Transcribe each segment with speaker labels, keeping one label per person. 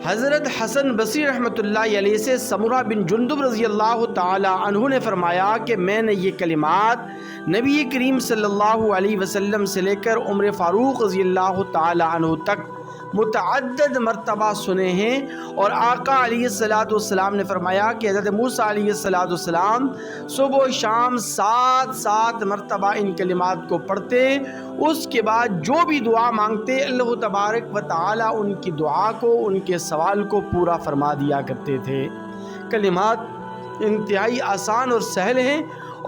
Speaker 1: حضرت حسن بصری رحمۃ اللہ علیہ سے سمرہ بن جندب رضی اللہ تعالی عنہ نے فرمایا کہ میں نے یہ کلمات نبی کریم صلی اللہ علیہ وسلم سے لے کر عمر فاروق رضی اللہ تعالی عنہ تک متعدد مرتبہ سنے ہیں، اور آقا علیہ السلام نے فرمایا کہ حضرت موسیٰ علیہ السلام صبح و شام 7 مرتبہ ان کلمات کو پڑھتے، اس کے بعد جو بھی دعا مانگتے اللہ تبارک و تعالی ان کی دعا کو، ان کے سوال کو پورا فرما دیا کرتے تھے۔ کلمات انتہائی آسان اور سہل ہیں،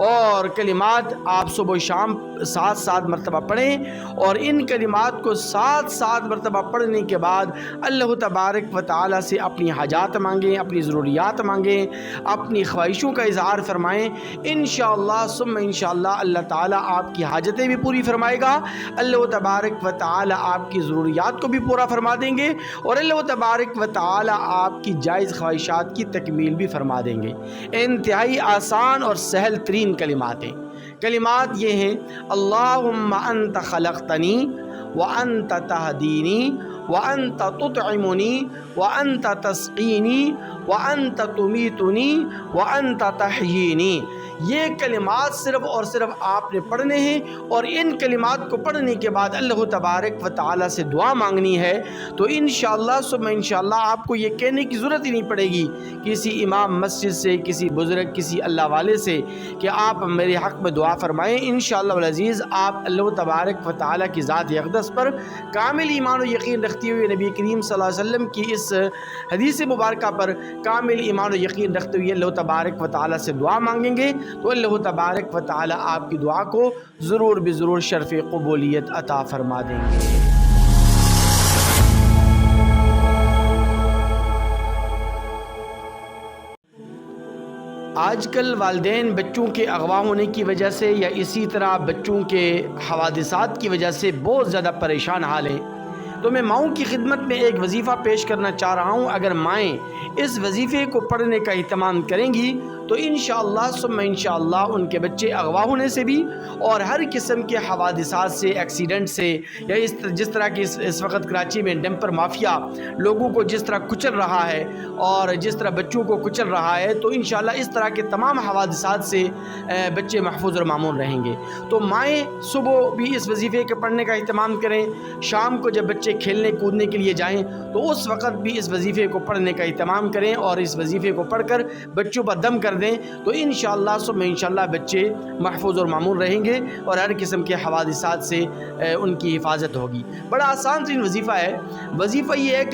Speaker 1: اور کلمات آپ صبح و شام 7 مرتبہ پڑھیں، اور ان کلمات کو 7 مرتبہ پڑھنے کے بعد اللہ تبارک و تعالی سے اپنی حاجات مانگیں، اپنی ضروریات مانگیں، اپنی خواہشوں کا اظہار فرمائیں۔ انشاءاللہ ثم انشاءاللہ اللہ تعالی آپ کی حاجتیں بھی پوری فرمائے گا، اللہ تبارک و تعالی آپ کی ضروریات کو بھی پورا فرما دیں گے، اور اللہ تبارک و تعالی آپ کی جائز خواہشات کی تکمیل بھی فرما دیں گے۔ انتہائی آسان اور سہل ترین کلمات ہیں۔ کلمات یہ ہیں: اللہم انت خلقتنی وانت تہدینی وانت تطعمنی وانت تسقینی وانت تمیتنی وانت تحیینی۔ یہ کلمات صرف اور صرف آپ نے پڑھنے ہیں، اور ان کلمات کو پڑھنے کے بعد اللہ تبارک و تعالی سے دعا مانگنی ہے۔ تو انشاءاللہ ثم انشاءاللہ آپ کو یہ کہنے کی ضرورت ہی نہیں پڑے گی کسی امام مسجد سے، کسی بزرگ، کسی اللہ والے سے کہ آپ میرے حق میں دعا فرمائیں۔ انشاءاللہ العزیز آپ اللہ تبارک و تعالی کی ذات اقدس پر کامل ایمان و یقین رکھتے ہوئے، نبی کریم صلی اللہ علیہ وسلم کی اس حدیث مبارکہ پر کامل ایمان و یقین رکھتے ہوئے اللہ تبارک و تعالی سے دعا مانگیں گے تو اللہ تبارک و تعالی آپ کی دعا کو ضرور بضرور شرف قبولیت عطا فرما دیں گے۔ آج کل والدین بچوں کے اغوا ہونے کی وجہ سے یا اسی طرح بچوں کے حوادثات کی وجہ سے بہت زیادہ پریشان حال ہیں۔ تو میں ماؤں کی خدمت میں ایک وظیفہ پیش کرنا چاہ رہا ہوں۔ اگر مائیں اس وظیفے کو پڑھنے کا اہتمام کریں گی تو انشاءاللہ ثم انشاءاللہ ان کے بچے اغوا ہونے سے بھی، اور ہر قسم کے حوادثات سے، ایکسیڈنٹ سے، یا جس طرح کی اس وقت کراچی میں ڈمپر مافیا لوگوں کو جس طرح کچل رہا ہے اور جس طرح بچوں کو کچل رہا ہے، تو انشاءاللہ اس طرح کے تمام حوادثات سے بچے محفوظ اور معمون رہیں گے۔ تو مائیں صبح بھی اس وظیفے کے پڑھنے کا اہتمام کریں، شام کو جب بچے کھیلنے کودنے کے لیے جائیں تو اس وقت بھی اس وظیفے کو پڑھنے کا اہتمام کریں، اور اس وظیفے کو پڑھ کر بچوں پر دم کر دیں تو انشاءاللہ ثم انشاءاللہ بچے محفوظ اور معمول رہیں گے، اور ہر قسم کے حوادثات سے ان کی حفاظت ہوگی۔ بڑا آسان ترین وظیفہ ہے۔ وظیفہ یہ ہے کہ